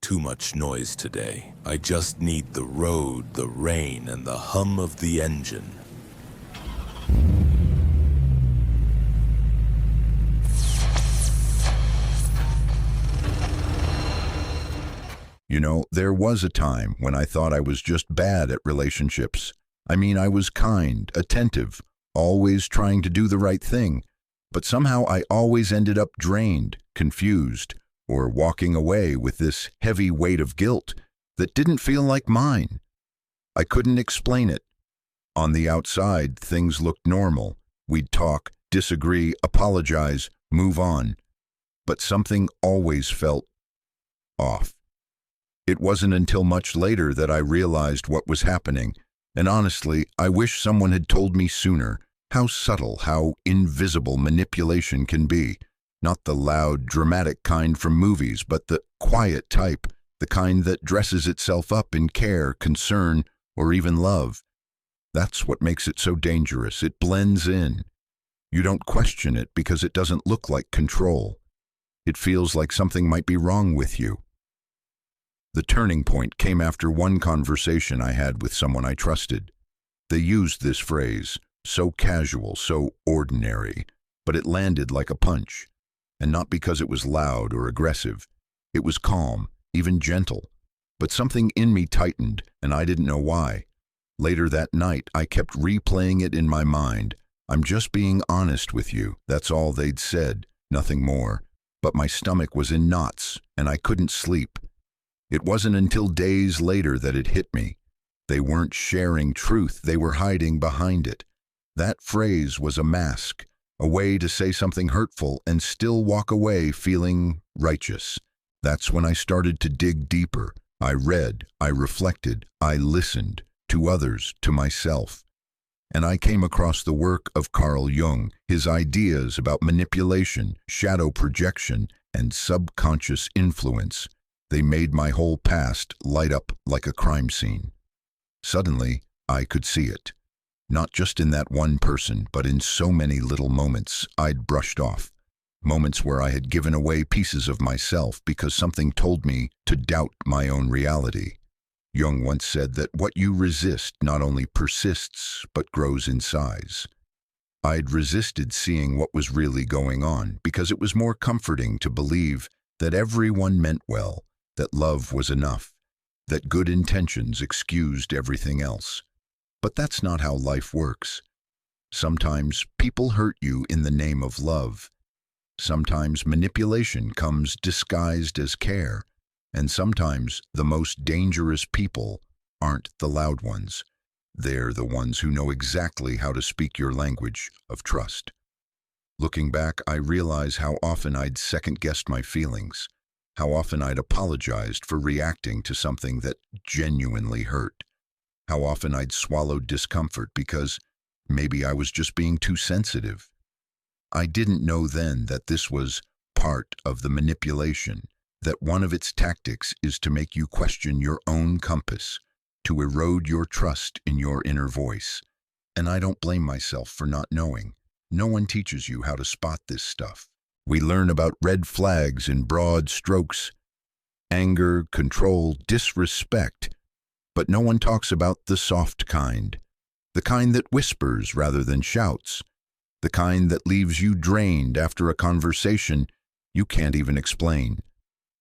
too much noise today. I just need the road, the rain, and the hum of the engine. You know, there was a time when I thought I was just bad at relationships. I mean, I was kind, attentive, always trying to do the right thing. But somehow I always ended up drained, confused, or walking away with this heavy weight of guilt that didn't feel like mine. I couldn't explain it. On the outside, things looked normal. We'd talk, disagree, apologize, move on. But something always felt off. It wasn't until much later that I realized what was happening, and honestly, I wish someone had told me sooner how subtle, how invisible manipulation can be. Not the loud, dramatic kind from movies, but the quiet type, the kind that dresses itself up in care, concern, or even love. That's what makes it so dangerous. It blends in. You don't question it because it doesn't look like control. It feels like something might be wrong with you. The turning point came after one conversation I had with someone I trusted. They used this phrase, so casual, so ordinary, but it landed like a punch. And not because it was loud or aggressive. It was calm, even gentle. But something in me tightened, and I didn't know why. Later that night, I kept replaying it in my mind. I'm just being honest with you. That's all they'd said, nothing more. But my stomach was in knots, and I couldn't sleep. It wasn't until days later that it hit me. They weren't sharing truth, they were hiding behind it. That phrase was a mask, a way to say something hurtful and still walk away feeling righteous. That's when I started to dig deeper. I read, I reflected, I listened to others, to myself. And I came across the work of Carl Jung, his ideas about manipulation, shadow projection, and subconscious influence. They made my whole past light up like a crime scene. Suddenly, I could see it. Not just in that one person, but in so many little moments I'd brushed off. Moments where I had given away pieces of myself because something told me to doubt my own reality. Jung once said that what you resist not only persists, but grows in size. I'd resisted seeing what was really going on because it was more comforting to believe that everyone meant well, that love was enough, that good intentions excused everything else. But that's not how life works. Sometimes people hurt you in the name of love. Sometimes manipulation comes disguised as care. And sometimes the most dangerous people aren't the loud ones. They're the ones who know exactly how to speak your language of trust. Looking back, I realize how often I'd second-guessed my feelings, how often I'd apologized for reacting to something that genuinely hurt, how often I'd swallowed discomfort because maybe I was just being too sensitive. I didn't know then that this was part of the manipulation, that one of its tactics is to make you question your own compass, to erode your trust in your inner voice. And I don't blame myself for not knowing. No one teaches you how to spot this stuff. We learn about red flags in broad strokes: anger, control, disrespect. But no one talks about the soft kind, the kind that whispers rather than shouts, the kind that leaves you drained after a conversation you can't even explain,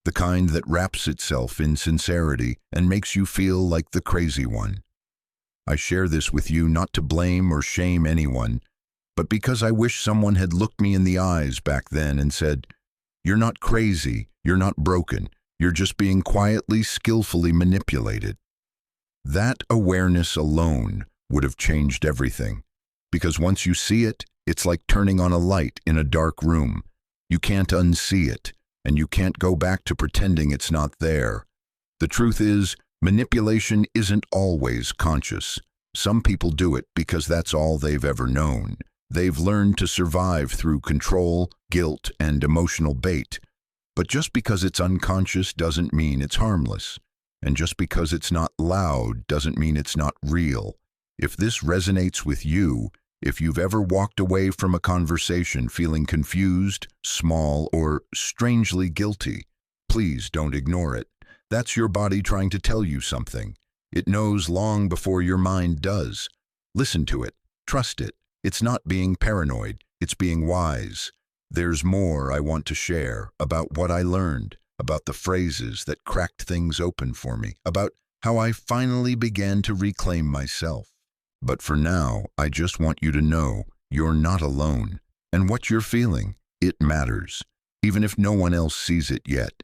the kind that wraps itself in sincerity and makes you feel like the crazy one. I share this with you not to blame or shame anyone, but because I wish someone had looked me in the eyes back then and said, "You're not crazy, you're not broken, you're just being quietly, skillfully manipulated." That awareness alone would have changed everything, because once you see it, it's like turning on a light in a dark room. You can't unsee it, and you can't go back to pretending it's not there. The truth is, manipulation isn't always conscious. Some people do it because that's all they've ever known. They've learned to survive through control, guilt, and emotional bait. But just because it's unconscious doesn't mean it's harmless. And just because it's not loud doesn't mean it's not real. If this resonates with you, if you've ever walked away from a conversation feeling confused, small, or strangely guilty, please don't ignore it. That's your body trying to tell you something. It knows long before your mind does. Listen to it. Trust it. It's not being paranoid. It's being wise. There's more I want to share about what I learned, about the phrases that cracked things open for me, about how I finally began to reclaim myself. But for now, I just want you to know you're not alone. And what you're feeling, it matters. Even if no one else sees it yet.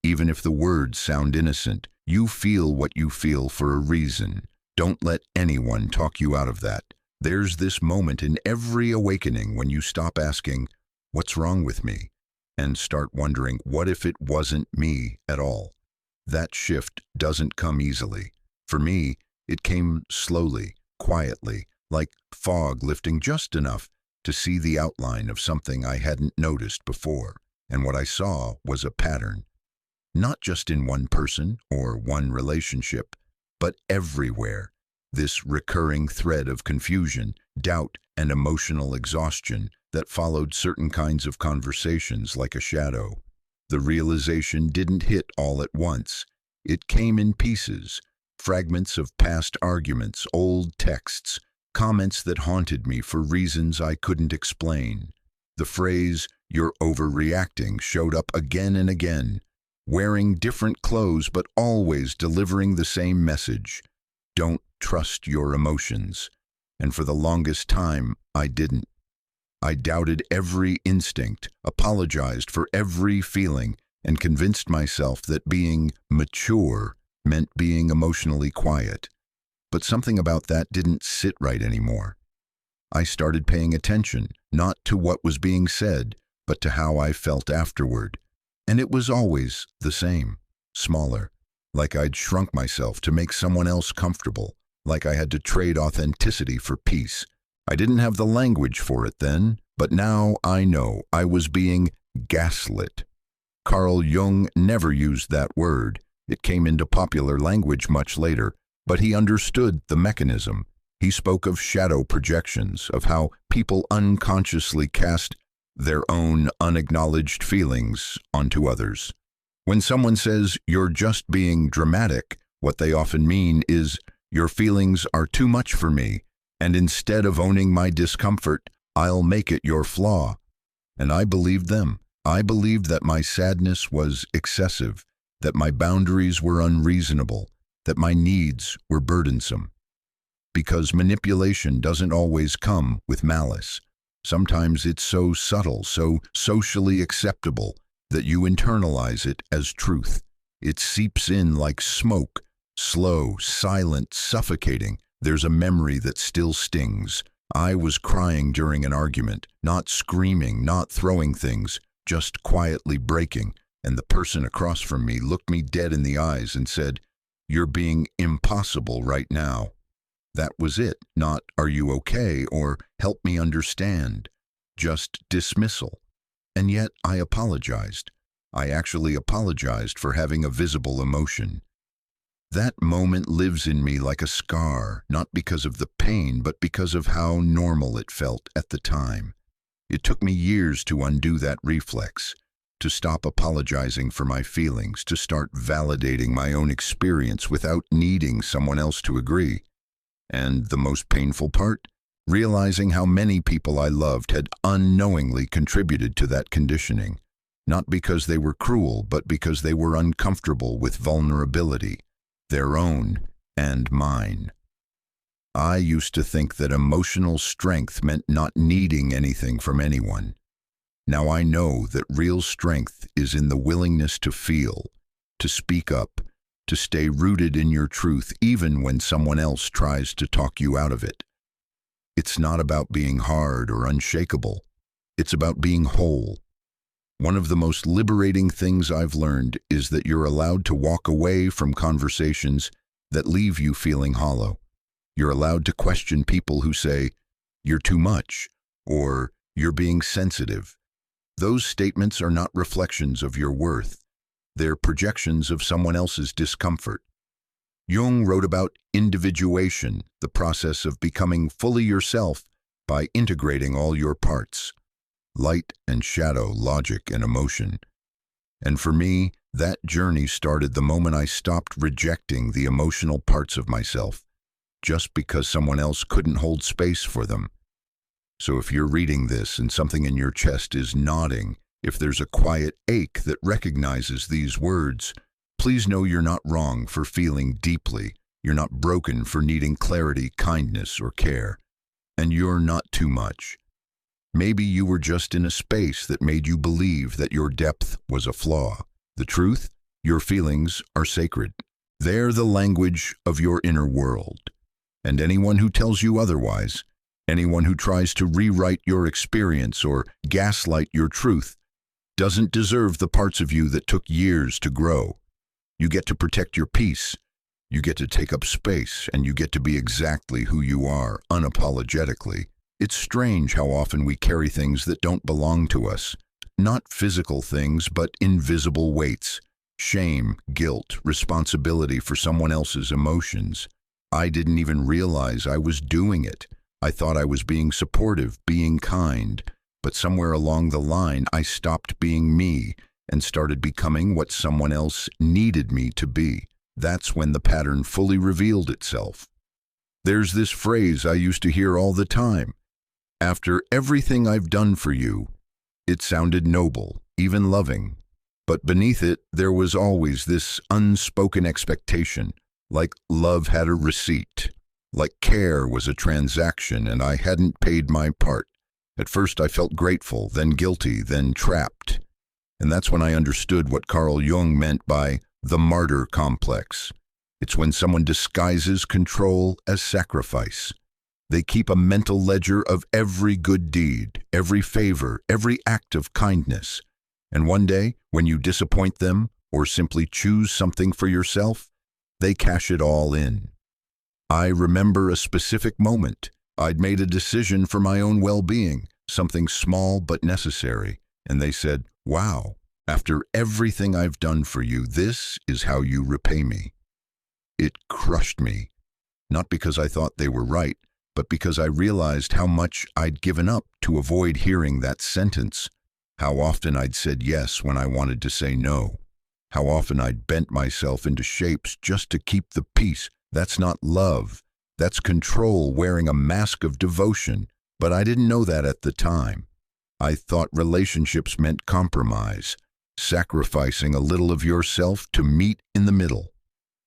Even if the words sound innocent, you feel what you feel for a reason. Don't let anyone talk you out of that. There's this moment in every awakening when you stop asking, "What's wrong with me?" and start wondering, what if it wasn't me at all? That shift doesn't come easily. For me, it came slowly, quietly, like fog lifting just enough to see the outline of something I hadn't noticed before. And what I saw was a pattern. Not just in one person or one relationship, but everywhere. This recurring thread of confusion, doubt, and emotional exhaustion that followed certain kinds of conversations like a shadow. The realization didn't hit all at once. It came in pieces, fragments of past arguments, old texts, comments that haunted me for reasons I couldn't explain. The phrase, "you're overreacting," showed up again and again, wearing different clothes but always delivering the same message. Don't trust your emotions. And for the longest time, I didn't. I doubted every instinct, apologized for every feeling, and convinced myself that being mature meant being emotionally quiet. But something about that didn't sit right anymore. I started paying attention, not to what was being said, but to how I felt afterward. And it was always the same, smaller, like I'd shrunk myself to make someone else comfortable, like I had to trade authenticity for peace. I didn't have the language for it then, but now I know I was being gaslit. Carl Jung never used that word. It came into popular language much later, but he understood the mechanism. He spoke of shadow projections, of how people unconsciously cast their own unacknowledged feelings onto others. When someone says, "You're just being dramatic," what they often mean is, "Your feelings are too much for me, and instead of owning my discomfort, I'll make it your flaw." And I believed them. I believed that my sadness was excessive, that my boundaries were unreasonable, that my needs were burdensome. Because manipulation doesn't always come with malice. Sometimes it's so subtle, so socially acceptable, that you internalize it as truth. It seeps in like smoke, slow, silent, suffocating. There's a memory that still stings. I was crying during an argument, not screaming, not throwing things, just quietly breaking, and the person across from me looked me dead in the eyes and said, "You're being impossible right now." That was it, not "Are you okay?" or "Help me understand," just dismissal. And yet I apologized. I actually apologized for having a visible emotion. That moment lives in me like a scar, not because of the pain, but because of how normal it felt at the time. It took me years to undo that reflex, to stop apologizing for my feelings, to start validating my own experience without needing someone else to agree. And the most painful part? Realizing how many people I loved had unknowingly contributed to that conditioning, not because they were cruel, but because they were uncomfortable with vulnerability, their own and mine. I used to think that emotional strength meant not needing anything from anyone. Now I know that real strength is in the willingness to feel, to speak up, to stay rooted in your truth even when someone else tries to talk you out of it. It's not about being hard or unshakable. It's about being whole. One of the most liberating things I've learned is that you're allowed to walk away from conversations that leave you feeling hollow. You're allowed to question people who say, "You're too much," or "You're being sensitive." Those statements are not reflections of your worth. They're projections of someone else's discomfort. Jung wrote about individuation, the process of becoming fully yourself by integrating all your parts, light and shadow, logic and emotion. And for me, That journey started the moment I stopped rejecting the emotional parts of myself just because someone else couldn't hold space for them. So if you're reading this and something in your chest is nodding, if there's a quiet ache that recognizes these words, please know you're not wrong for feeling deeply. You're not broken for needing clarity, kindness, or care. And you're not too much. Maybe you were just in a space that made you believe that your depth was a flaw. The truth, your feelings are sacred. They're the language of your inner world. And anyone who tells you otherwise, anyone who tries to rewrite your experience or gaslight your truth, doesn't deserve the parts of you that took years to grow. You get to protect your peace. You get to take up space, and you get to be exactly who you are, unapologetically. It's strange how often we carry things that don't belong to us. Not physical things, but invisible weights. Shame, guilt, responsibility for someone else's emotions. I didn't even realize I was doing it. I thought I was being supportive, being kind. But somewhere along the line, I stopped being me and started becoming what someone else needed me to be. That's when the pattern fully revealed itself. There's this phrase I used to hear all the time. After everything I've done for you, it sounded noble, even loving. But beneath it, there was always this unspoken expectation, like love had a receipt, like care was a transaction and I hadn't paid my part. At first I felt grateful, then guilty, then trapped. And that's when I understood what Carl Jung meant by the martyr complex. It's when someone disguises control as sacrifice. They keep a mental ledger of every good deed, every favor, every act of kindness. And one day, when you disappoint them or simply choose something for yourself, they cash it all in. I remember a specific moment. I'd made a decision for my own well-being, something small but necessary. And they said, "Wow, after everything I've done for you, this is how you repay me." It crushed me, not because I thought they were right, but because I realized how much I'd given up to avoid hearing that sentence, how often I'd said yes when I wanted to say no, how often I'd bent myself into shapes just to keep the peace. That's not love. That's control wearing a mask of devotion, but I didn't know that at the time. I thought relationships meant compromise, sacrificing a little of yourself to meet in the middle.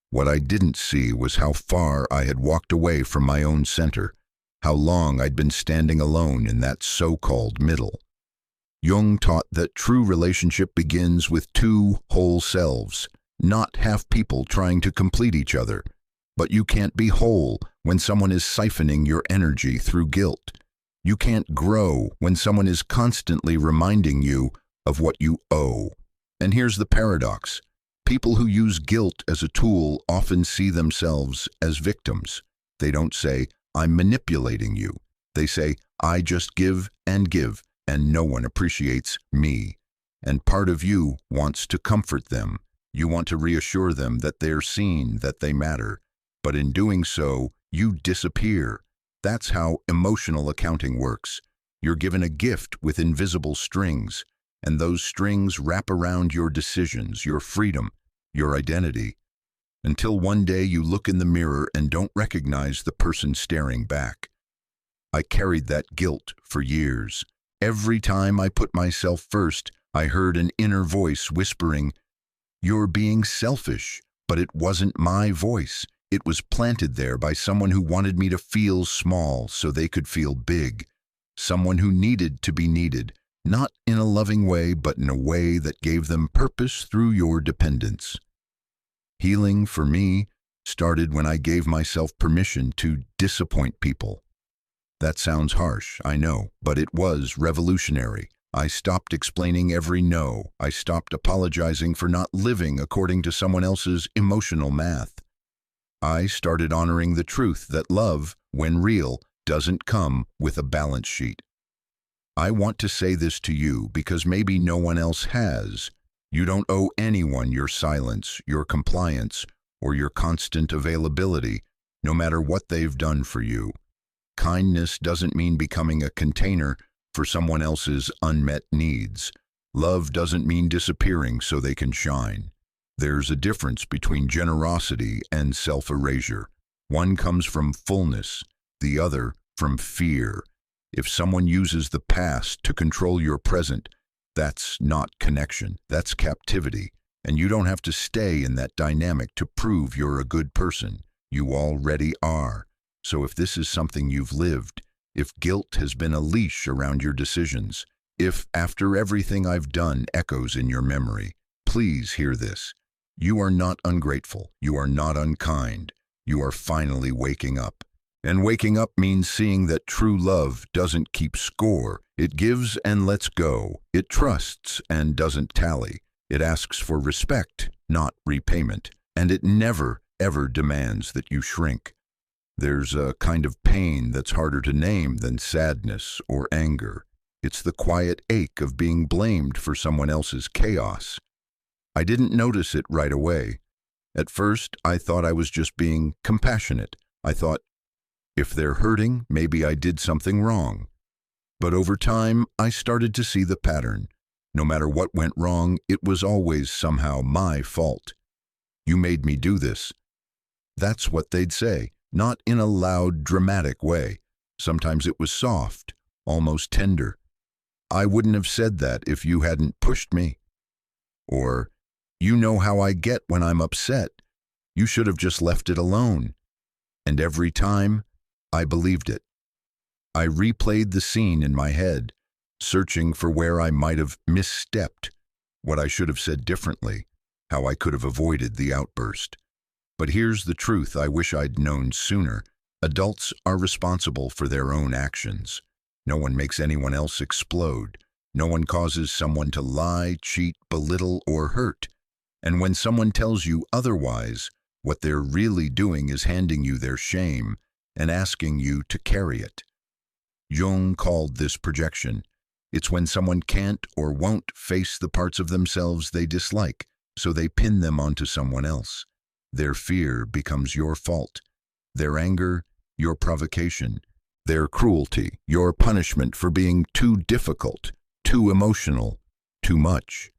What I didn't see was how far I had walked away from my own center, how long I'd been standing alone in that so-called middle. Jung taught that true relationship begins with two whole selves, not half people trying to complete each other. But you can't be whole when someone is siphoning your energy through guilt. You can't grow when someone is constantly reminding you of what you owe. And here's the paradox. People who use guilt as a tool often see themselves as victims. They don't say, "I'm manipulating you." They say, "I just give, and no one appreciates me." And part of you wants to comfort them. You want to reassure them that they're seen, that they matter. But in doing so, you disappear. That's how emotional accounting works. You're given a gift with invisible strings, and those strings wrap around your decisions, your freedom, your identity, until one day you look in the mirror and don't recognize the person staring back. I carried that guilt for years. Every time I put myself first, I heard an inner voice whispering, "You're being selfish," but it wasn't my voice. It was planted there by someone who wanted me to feel small so they could feel big. Someone who needed to be needed, not in a loving way, but in a way that gave them purpose through your dependence. Healing, for me, started when I gave myself permission to disappoint people. That sounds harsh, I know, but it was revolutionary. I stopped explaining every no. I stopped apologizing for not living according to someone else's emotional math. I started honoring the truth that love, when real, doesn't come with a balance sheet. I want to say this to you because maybe no one else has. You don't owe anyone your silence, your compliance, or your constant availability, no matter what they've done for you. Kindness doesn't mean becoming a container for someone else's unmet needs. Love doesn't mean disappearing so they can shine. There's a difference between generosity and self-erasure. One comes from fullness, the other from fear. If someone uses the past to control your present, that's not connection, that's captivity. And you don't have to stay in that dynamic to prove you're a good person. You already are. So if this is something you've lived, if guilt has been a leash around your decisions, if after everything I've done echoes in your memory, please hear this. You are not ungrateful. You are not unkind. You are finally waking up. And waking up means seeing that true love doesn't keep score. It gives and lets go. It trusts and doesn't tally. It asks for respect, not repayment. And it never, ever demands that you shrink. There's a kind of pain that's harder to name than sadness or anger. It's the quiet ache of being blamed for someone else's chaos. I didn't notice it right away. At first, I thought I was just being compassionate. I thought, if they're hurting, maybe I did something wrong. But over time, I started to see the pattern. No matter what went wrong, it was always somehow my fault. You made me do this. That's what they'd say, not in a loud, dramatic way. Sometimes it was soft, almost tender. I wouldn't have said that if you hadn't pushed me. Or, you know how I get when I'm upset. You should have just left it alone. And every time, I believed it. I replayed the scene in my head, searching for where I might have misstepped, what I should have said differently, how I could have avoided the outburst. But here's the truth I wish I'd known sooner. Adults are responsible for their own actions. No one makes anyone else explode. No one causes someone to lie, cheat, belittle, or hurt. And when someone tells you otherwise, what they're really doing is handing you their shame and asking you to carry it. Jung called this projection. It's when someone can't or won't face the parts of themselves they dislike, so they pin them onto someone else. Their fear becomes your fault. Their anger, your provocation. Their cruelty, your punishment for being too difficult, too emotional, too much.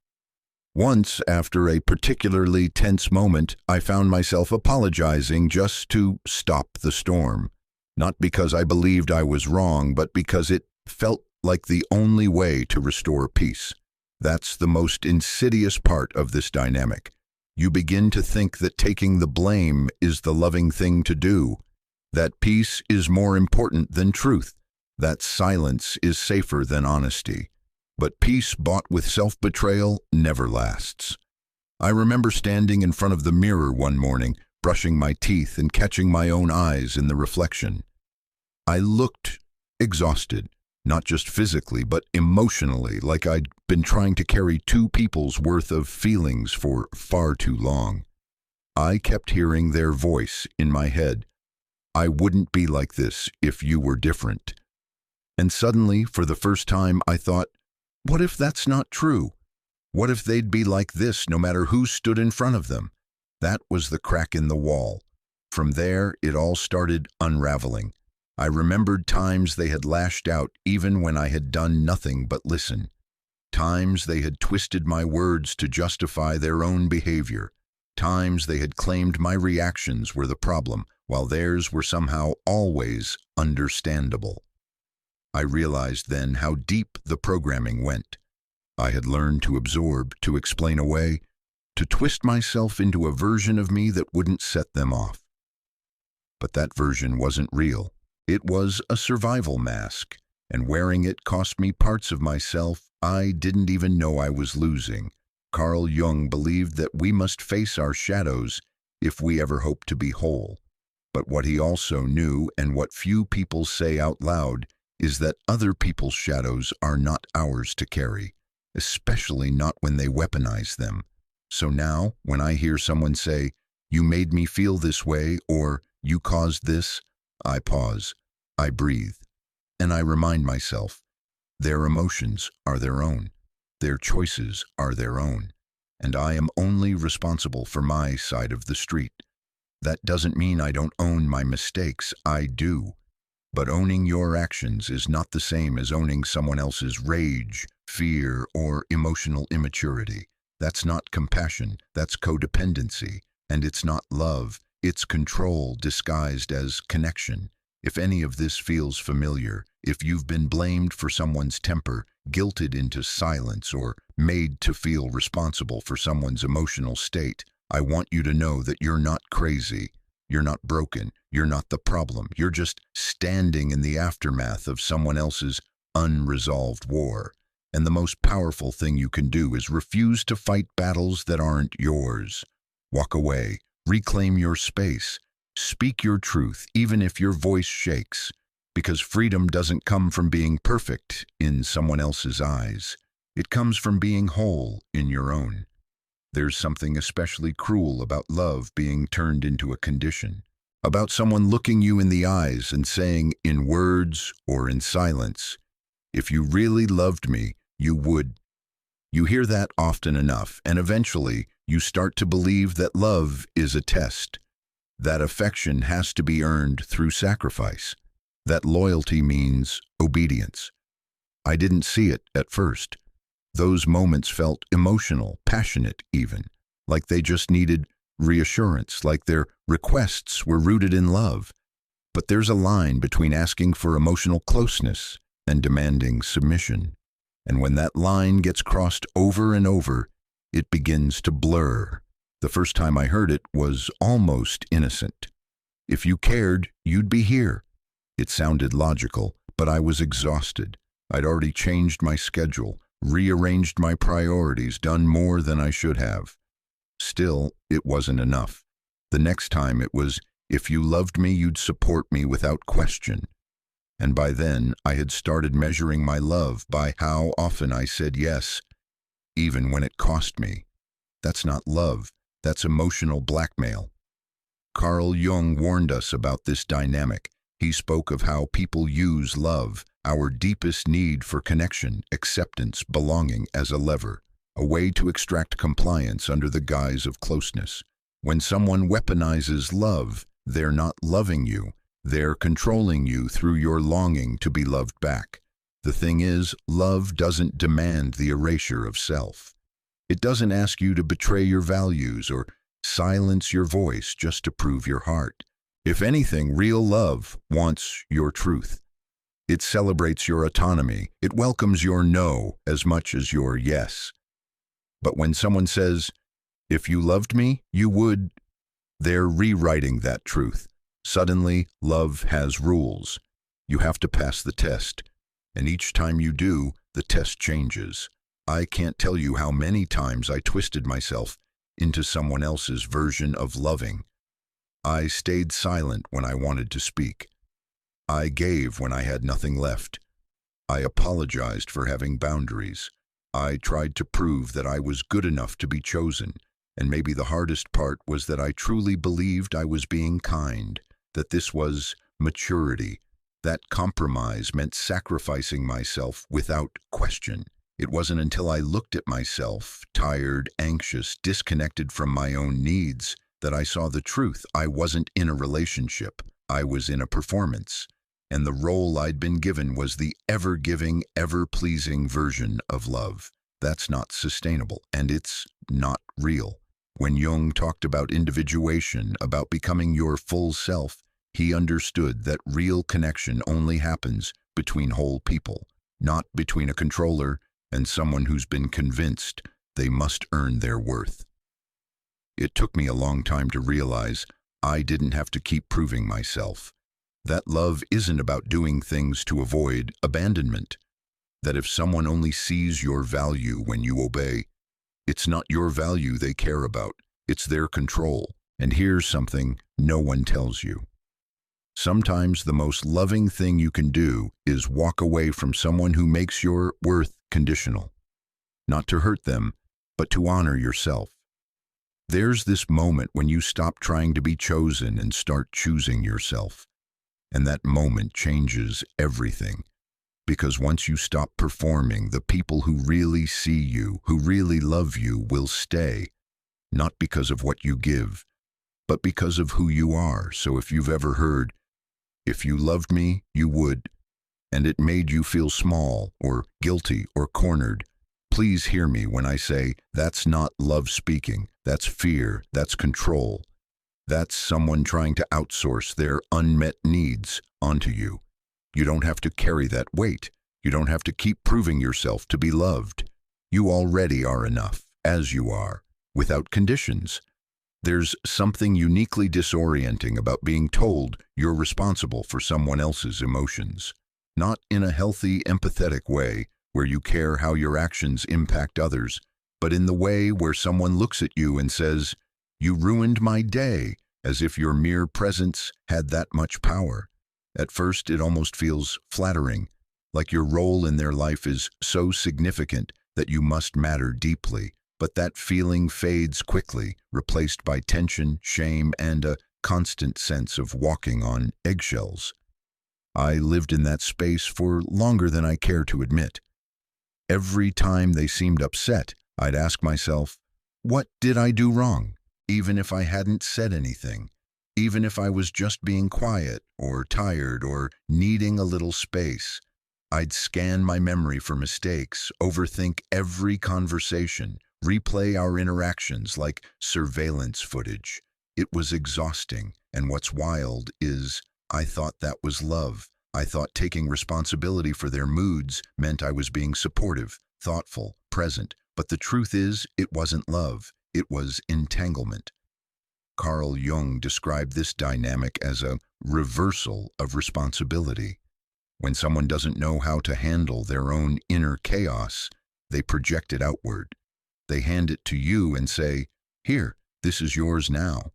Once, after a particularly tense moment, I found myself apologizing just to stop the storm. Not because I believed I was wrong, but because it felt like the only way to restore peace. That's the most insidious part of this dynamic. You begin to think that taking the blame is the loving thing to do, that peace is more important than truth, that silence is safer than honesty. But peace bought with self-betrayal never lasts. I remember standing in front of the mirror one morning, brushing my teeth and catching my own eyes in the reflection. I looked exhausted, not just physically, but emotionally, like I'd been trying to carry two people's worth of feelings for far too long. I kept hearing their voice in my head. I wouldn't be like this if you were different. And suddenly, for the first time, I thought, what if that's not true? What if they'd be like this no matter who stood in front of them? That was the crack in the wall. From there, it all started unraveling. I remembered times they had lashed out even when I had done nothing but listen. Times they had twisted my words to justify their own behavior. Times they had claimed my reactions were the problem, while theirs were somehow always understandable. I realized then how deep the programming went. I had learned to absorb, to explain away, to twist myself into a version of me that wouldn't set them off. But that version wasn't real. It was a survival mask, and wearing it cost me parts of myself I didn't even know I was losing. Carl Jung believed that we must face our shadows if we ever hope to be whole. But what he also knew, and what few people say out loud, is that other people's shadows are not ours to carry, especially not when they weaponize them. So now, when I hear someone say, "You made me feel this way," or "You caused this," I pause, I breathe, and I remind myself, their emotions are their own, their choices are their own, and I am only responsible for my side of the street. That doesn't mean I don't own my mistakes, I do. But owning your actions is not the same as owning someone else's rage, fear, or emotional immaturity. That's not compassion, that's codependency. And it's not love, it's control disguised as connection. If any of this feels familiar, if you've been blamed for someone's temper, guilted into silence, or made to feel responsible for someone's emotional state, I want you to know that you're not crazy, you're not broken, you're not the problem. You're just standing in the aftermath of someone else's unresolved war. And the most powerful thing you can do is refuse to fight battles that aren't yours. Walk away, reclaim your space, speak your truth, even if your voice shakes, because freedom doesn't come from being perfect in someone else's eyes. It comes from being whole in your own. There's something especially cruel about love being turned into a condition, about someone looking you in the eyes and saying in words or in silence, "If you really loved me, you would." You hear that often enough, and eventually you start to believe that love is a test, that affection has to be earned through sacrifice, that loyalty means obedience. I didn't see it at first. Those moments felt emotional, passionate even, like they just needed reassurance, like their requests were rooted in love. But there's a line between asking for emotional closeness and demanding submission. And when that line gets crossed over and over, it begins to blur. The first time I heard it was almost innocent. If you cared, you'd be here. It sounded logical, but I was exhausted. I'd already changed my schedule, rearranged my priorities, done more than I should have. Still, it wasn't enough. The next time it was, "If you loved me, you'd support me without question." And by then, I had started measuring my love by how often I said yes, even when it cost me. That's not love, that's emotional blackmail. Carl Jung warned us about this dynamic. He spoke of how people use love, our deepest need for connection, acceptance, belonging, as a lever, a way to extract compliance under the guise of closeness. When someone weaponizes love, they're not loving you. They're controlling you through your longing to be loved back. The thing is, love doesn't demand the erasure of self. It doesn't ask you to betray your values or silence your voice just to prove your heart. If anything, real love wants your truth. It celebrates your autonomy. It welcomes your no as much as your yes. But when someone says, "If you loved me, you would," they're rewriting that truth. Suddenly, love has rules. You have to pass the test. And each time you do, the test changes. I can't tell you how many times I twisted myself into someone else's version of loving. I stayed silent when I wanted to speak. I gave when I had nothing left. I apologized for having boundaries. I tried to prove that I was good enough to be chosen. And maybe the hardest part was that I truly believed I was being kind, that this was maturity, that compromise meant sacrificing myself without question. It wasn't until I looked at myself, tired, anxious, disconnected from my own needs, that I saw the truth. I wasn't in a relationship. I was in a performance. And the role I'd been given was the ever-giving, ever-pleasing version of love. That's not sustainable, and it's not real. When Jung talked about individuation, about becoming your full self, he understood that real connection only happens between whole people, not between a controller and someone who's been convinced they must earn their worth. It took me a long time to realize I didn't have to keep proving myself. That love isn't about doing things to avoid abandonment. That if someone only sees your value when you obey, it's not your value they care about, it's their control. And here's something no one tells you. Sometimes the most loving thing you can do is walk away from someone who makes your worth conditional. Not to hurt them, but to honor yourself. There's this moment when you stop trying to be chosen and start choosing yourself. And that moment changes everything. Because once you stop performing, the people who really see you, who really love you, will stay. Not because of what you give, but because of who you are. So if you've ever heard, "If you loved me, you would," and it made you feel small or guilty or cornered, Please hear me when I say that's not love speaking. That's fear. That's control. That's someone trying to outsource their unmet needs onto you. You don't have to carry that weight. You don't have to keep proving yourself to be loved. You already are enough, as you are, without conditions. There's something uniquely disorienting about being told you're responsible for someone else's emotions. Not in a healthy, empathetic way, where you care how your actions impact others, but in the way where someone looks at you and says, "You ruined my day," as if your mere presence had that much power. At first, it almost feels flattering, like your role in their life is so significant that you must matter deeply. But that feeling fades quickly, replaced by tension, shame, and a constant sense of walking on eggshells. I lived in that space for longer than I care to admit. Every time they seemed upset, I'd ask myself, what did I do wrong? Even if I hadn't said anything, even if I was just being quiet or tired or needing a little space, I'd scan my memory for mistakes, overthink every conversation, replay our interactions like surveillance footage. It was exhausting, and what's wild is I thought that was love. I thought taking responsibility for their moods meant I was being supportive, thoughtful, present. But the truth is, it wasn't love. It was entanglement. Carl Jung described this dynamic as a reversal of responsibility. When someone doesn't know how to handle their own inner chaos, they project it outward. They hand it to you and say, "Here, this is yours now."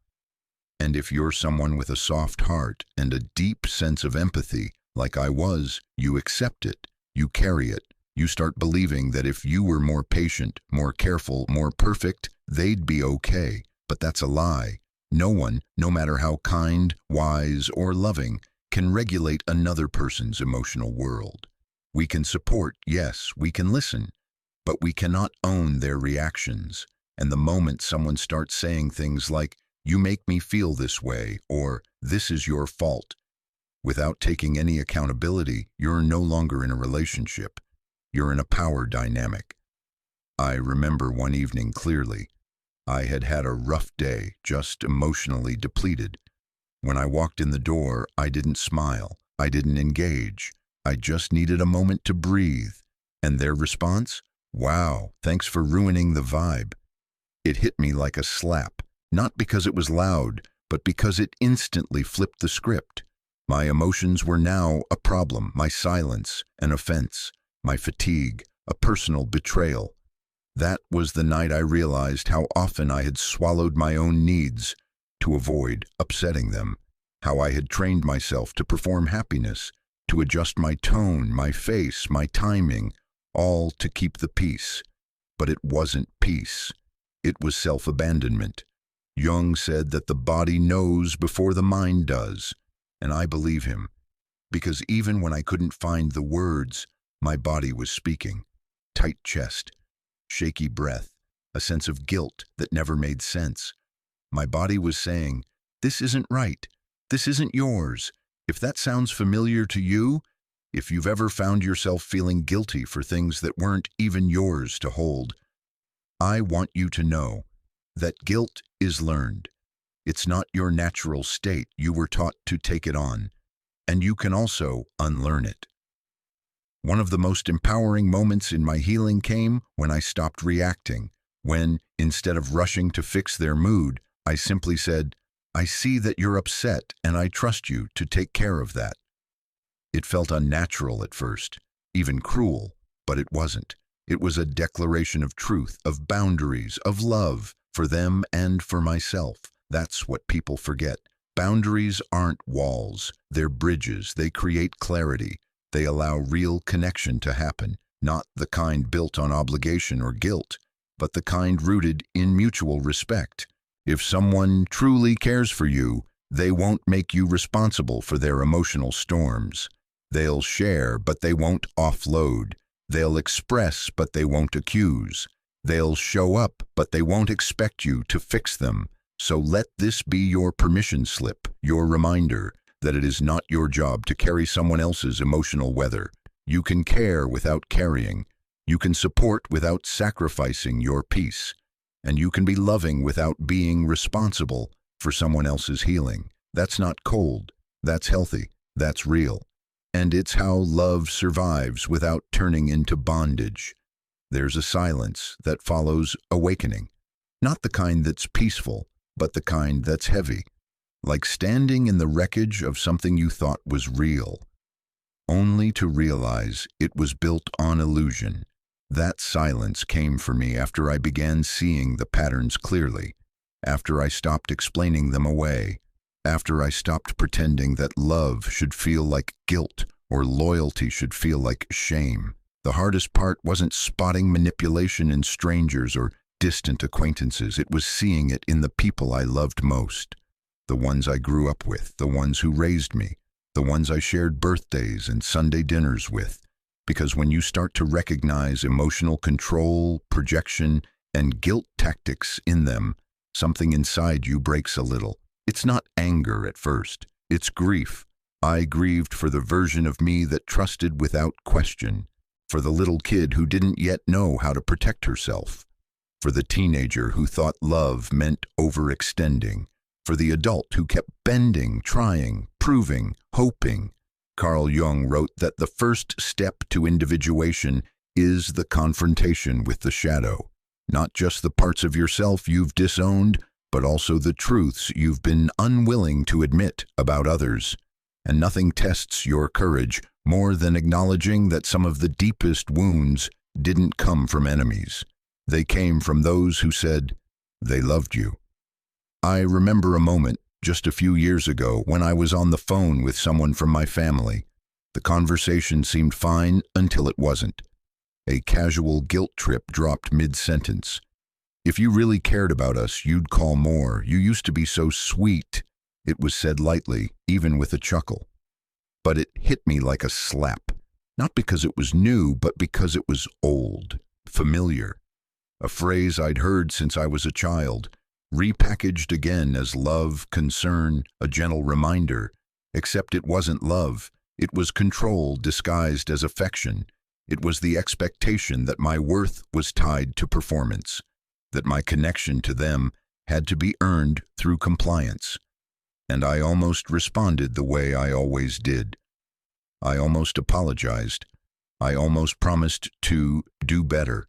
And if you're someone with a soft heart and a deep sense of empathy, like I was, you accept it, you carry it. You start believing that if you were more patient, more careful, more perfect, they'd be okay. But that's a lie. No one, no matter how kind, wise, or loving, can regulate another person's emotional world. We can support, yes, we can listen, but we cannot own their reactions. And the moment someone starts saying things like, "You make me feel this way," or "This is your fault," without taking any accountability, you're no longer in a relationship. You're in a power dynamic. I remember one evening clearly. I had had a rough day, just emotionally depleted. When I walked in the door, I didn't smile. I didn't engage. I just needed a moment to breathe. And their response? "Wow, thanks for ruining the vibe." It hit me like a slap, not because it was loud, but because it instantly flipped the script. My emotions were now a problem, my silence, an offense, my fatigue, a personal betrayal. That was the night I realized how often I had swallowed my own needs to avoid upsetting them, how I had trained myself to perform happiness, to adjust my tone, my face, my timing, all to keep the peace. But it wasn't peace. It was self-abandonment. Jung said that the body knows before the mind does, and I believe him, because even when I couldn't find the words, my body was speaking. Tight chest, shaky breath, a sense of guilt that never made sense. My body was saying, "This isn't right. This isn't yours." If that sounds familiar to you, if you've ever found yourself feeling guilty for things that weren't even yours to hold, I want you to know that guilt is learned. It's not your natural state. You were taught to take it on, and you can also unlearn it. One of the most empowering moments in my healing came when I stopped reacting, when, instead of rushing to fix their mood, I simply said, "I see that you're upset, and I trust you to take care of that." It felt unnatural at first, even cruel, but it wasn't. It was a declaration of truth, of boundaries, of love, for them and for myself. That's what people forget. Boundaries aren't walls, they're bridges. They create clarity. They allow real connection to happen, not the kind built on obligation or guilt, but the kind rooted in mutual respect. If someone truly cares for you, they won't make you responsible for their emotional storms. They'll share, but they won't offload. They'll express, but they won't accuse. They'll show up, but they won't expect you to fix them. So let this be your permission slip, your reminder that it is not your job to carry someone else's emotional weather. You can care without carrying. You can support without sacrificing your peace. And you can be loving without being responsible for someone else's healing. That's not cold. That's healthy. That's real. And it's how love survives without turning into bondage. There's a silence that follows awakening. Not the kind that's peaceful, but the kind that's heavy. Like standing in the wreckage of something you thought was real, only to realize it was built on illusion. That silence came for me after I began seeing the patterns clearly, after I stopped explaining them away, after I stopped pretending that love should feel like guilt or loyalty should feel like shame. The hardest part wasn't spotting manipulation in strangers or distant acquaintances. It was seeing it in the people I loved most, the ones I grew up with, the ones who raised me, the ones I shared birthdays and Sunday dinners with. Because when you start to recognize emotional control, projection, and guilt tactics in them, something inside you breaks a little. It's not anger at first, it's grief. I grieved for the version of me that trusted without question, for the little kid who didn't yet know how to protect herself, for the teenager who thought love meant overextending, for the adult who kept bending, trying, proving, hoping. Carl Jung wrote that the first step to individuation is the confrontation with the shadow, not just the parts of yourself you've disowned, but also the truths you've been unwilling to admit about others. And nothing tests your courage more than acknowledging that some of the deepest wounds didn't come from enemies. They came from those who said they loved you. I remember a moment just a few years ago when I was on the phone with someone from my family. The conversation seemed fine until it wasn't. A casual guilt trip dropped mid-sentence. "If you really cared about us, you'd call more. You used to be so sweet." It was said lightly, even with a chuckle. But it hit me like a slap. Not because it was new, but because it was old, familiar. A phrase I'd heard since I was a child, repackaged again as love, concern, a gentle reminder. Except it wasn't love. It was control disguised as affection. It was the expectation that my worth was tied to performance, that my connection to them had to be earned through compliance. And I almost responded the way I always did. I almost apologized. I almost promised to do better.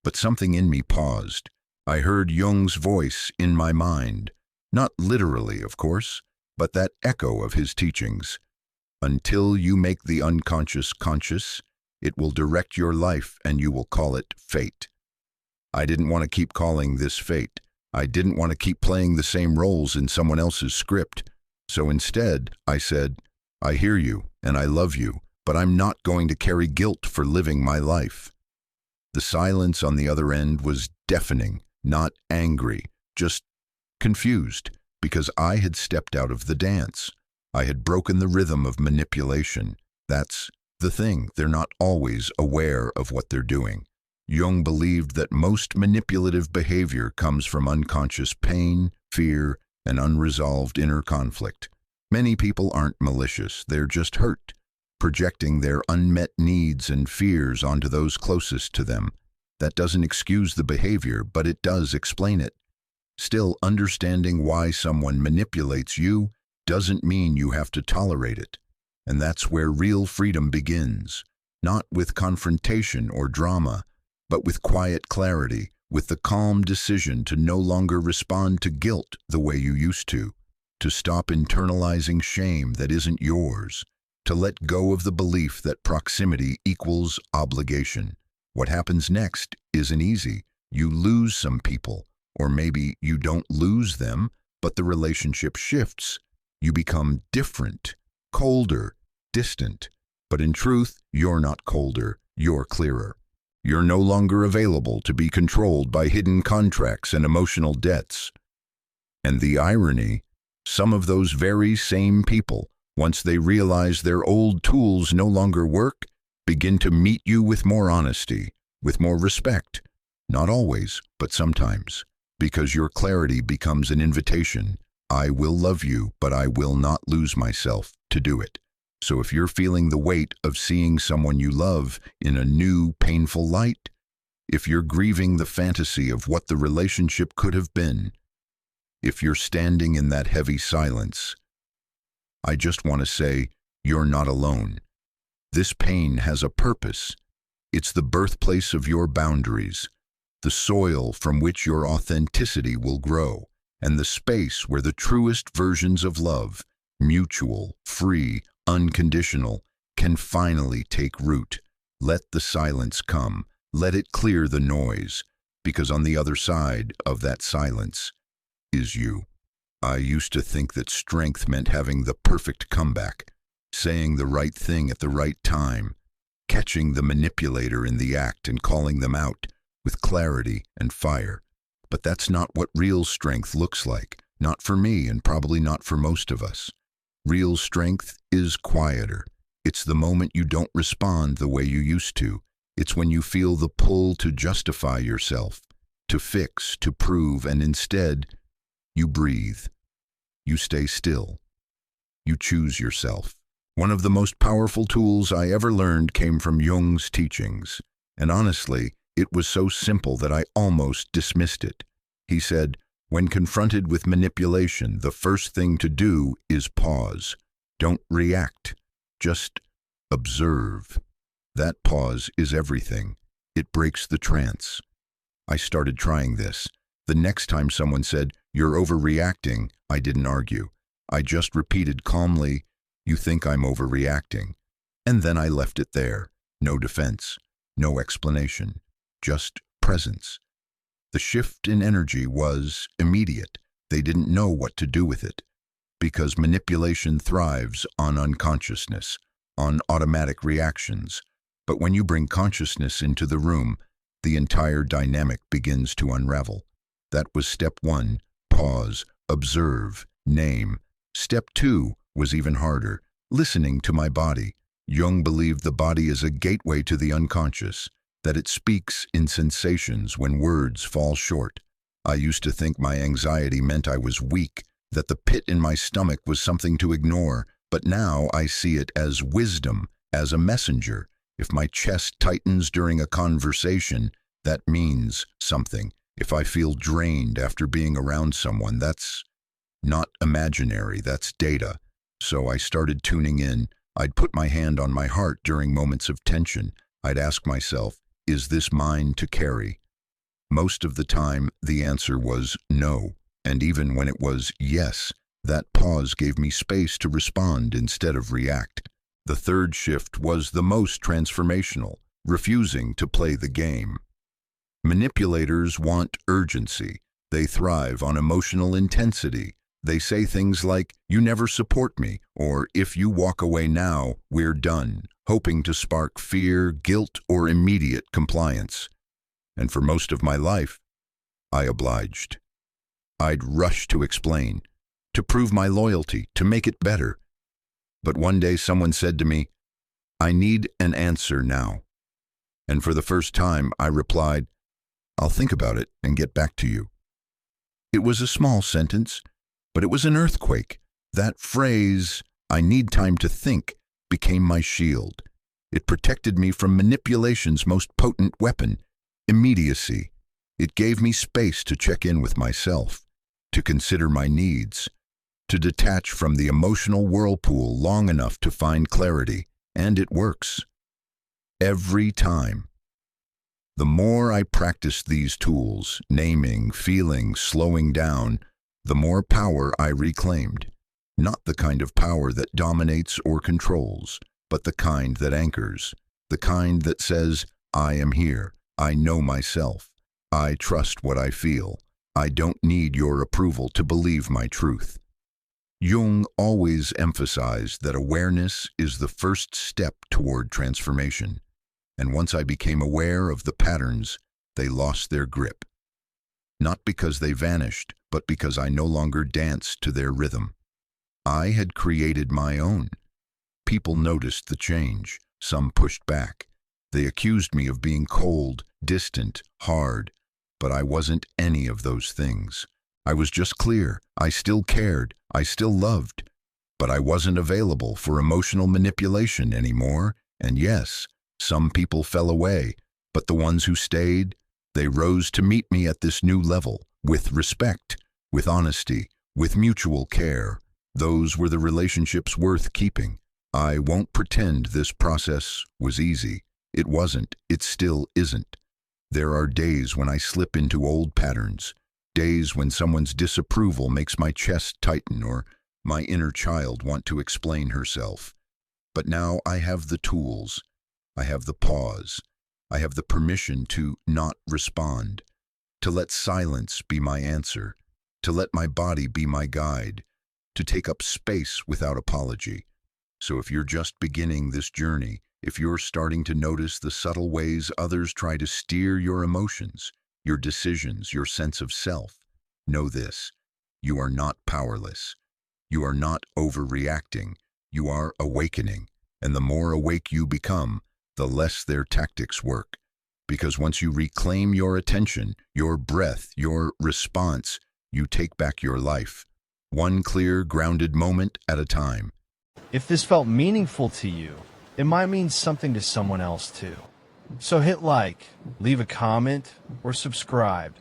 But something in me paused. I heard Jung's voice in my mind. Not literally, of course, but that echo of his teachings. Until you make the unconscious conscious, it will direct your life and you will call it fate. I didn't want to keep calling this fate. I didn't want to keep playing the same roles in someone else's script. So instead, I said, I hear you and I love you, but I'm not going to carry guilt for living my life. The silence on the other end was deafening, not angry, just confused, because I had stepped out of the dance. I had broken the rhythm of manipulation. That's the thing. They're not always aware of what they're doing. Jung believed that most manipulative behavior comes from unconscious pain, fear, and unresolved inner conflict. Many people aren't malicious, they're just hurt, projecting their unmet needs and fears onto those closest to them. That doesn't excuse the behavior, but it does explain it. Still, understanding why someone manipulates you doesn't mean you have to tolerate it. And that's where real freedom begins, not with confrontation or drama, but with quiet clarity, with the calm decision to no longer respond to guilt the way you used to stop internalizing shame that isn't yours, to let go of the belief that proximity equals obligation. What happens next isn't easy. You lose some people, or maybe you don't lose them, but the relationship shifts. You become different, colder, distant. But in truth, you're not colder, you're clearer. You're no longer available to be controlled by hidden contracts and emotional debts. And the irony, some of those very same people, once they realize their old tools no longer work, begin to meet you with more honesty, with more respect. Not always, but sometimes, because your clarity becomes an invitation. I will love you, but I will not lose myself to do it. So if you're feeling the weight of seeing someone you love in a new, painful light, if you're grieving the fantasy of what the relationship could have been, if you're standing in that heavy silence, I just want to say, you're not alone. This pain has a purpose. It's the birthplace of your boundaries, the soil from which your authenticity will grow, and the space where the truest versions of love, mutual, free, unconditional, can finally take root. Let the silence come. Let it clear the noise, because on the other side of that silence is you. I used to think that strength meant having the perfect comeback, saying the right thing at the right time, catching the manipulator in the act and calling them out with clarity and fire. But that's not what real strength looks like, not for me and probably not for most of us. Real strength is quieter. It's the moment you don't respond the way you used to. It's when you feel the pull to justify yourself, to fix, to prove, and instead, you breathe. You stay still. You choose yourself. One of the most powerful tools I ever learned came from Jung's teachings, and honestly, it was so simple that I almost dismissed it. He said, when confronted with manipulation, the first thing to do is pause. Don't react. Just observe. That pause is everything. It breaks the trance. I started trying this. The next time someone said, "You're overreacting," I didn't argue. I just repeated calmly, "You think I'm overreacting." And then I left it there. No defense, no explanation, just presence. The shift in energy was immediate. They didn't know what to do with it, because manipulation thrives on unconsciousness, on automatic reactions. But when you bring consciousness into the room, the entire dynamic begins to unravel. That was step one: pause, observe, name. Step two was even harder: listening to my body. Jung believed the body is a gateway to the unconscious, that it speaks in sensations when words fall short. I used to think my anxiety meant I was weak, that the pit in my stomach was something to ignore, but now I see it as wisdom, as a messenger. If my chest tightens during a conversation, that means something. If I feel drained after being around someone, that's not imaginary, that's data. So I started tuning in. I'd put my hand on my heart during moments of tension. I'd ask myself, is this mine to carry? Most of the time, the answer was no. And even when it was yes, that pause gave me space to respond instead of react. The third shift was the most transformational: refusing to play the game. Manipulators want urgency. They thrive on emotional intensity. They say things like, "You never support me," or "If you walk away now, we're done," hoping to spark fear, guilt, or immediate compliance. And for most of my life, I obliged. I'd rush to explain, to prove my loyalty, to make it better. But one day someone said to me, "I need an answer now." And for the first time, I replied, "I'll think about it and get back to you." It was a small sentence, but it was an earthquake. That phrase, "I need time to think," became my shield. It protected me from manipulation's most potent weapon, immediacy. It gave me space to check in with myself, to consider my needs, to detach from the emotional whirlpool long enough to find clarity. And it works. Every time. The more I practiced these tools, naming, feeling, slowing down, the more power I reclaimed. Not the kind of power that dominates or controls, but the kind that anchors, the kind that says, "I am here, I know myself, I trust what I feel, I don't need your approval to believe my truth." Jung always emphasized that awareness is the first step toward transformation, and once I became aware of the patterns, they lost their grip. Not because they vanished, but because I no longer danced to their rhythm. I had created my own. People noticed the change. Some pushed back. They accused me of being cold, distant, hard, but I wasn't any of those things. I was just clear. I still cared. I still loved. But I wasn't available for emotional manipulation anymore, and yes, some people fell away, but the ones who stayed, they rose to meet me at this new level, with respect, with honesty, with mutual care. Those were the relationships worth keeping. I won't pretend this process was easy. It wasn't. It still isn't. There are days when I slip into old patterns, days when someone's disapproval makes my chest tighten or my inner child want to explain herself. But now I have the tools. I have the pause. I have the permission to not respond, to let silence be my answer, to let my body be my guide, to take up space without apology. So if you're just beginning this journey, if you're starting to notice the subtle ways others try to steer your emotions, your decisions, your sense of self, know this: you are not powerless. You are not overreacting. You are awakening. And the more awake you become, the less their tactics work. Because once you reclaim your attention, your breath, your response, you take back your life, one clear, grounded moment at a time. If this felt meaningful to you, it might mean something to someone else too. So hit like, leave a comment, or subscribe.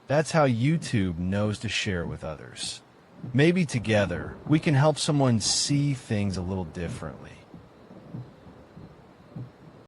That's how YouTube knows to share it with others. Maybe together, we can help someone see things a little differently.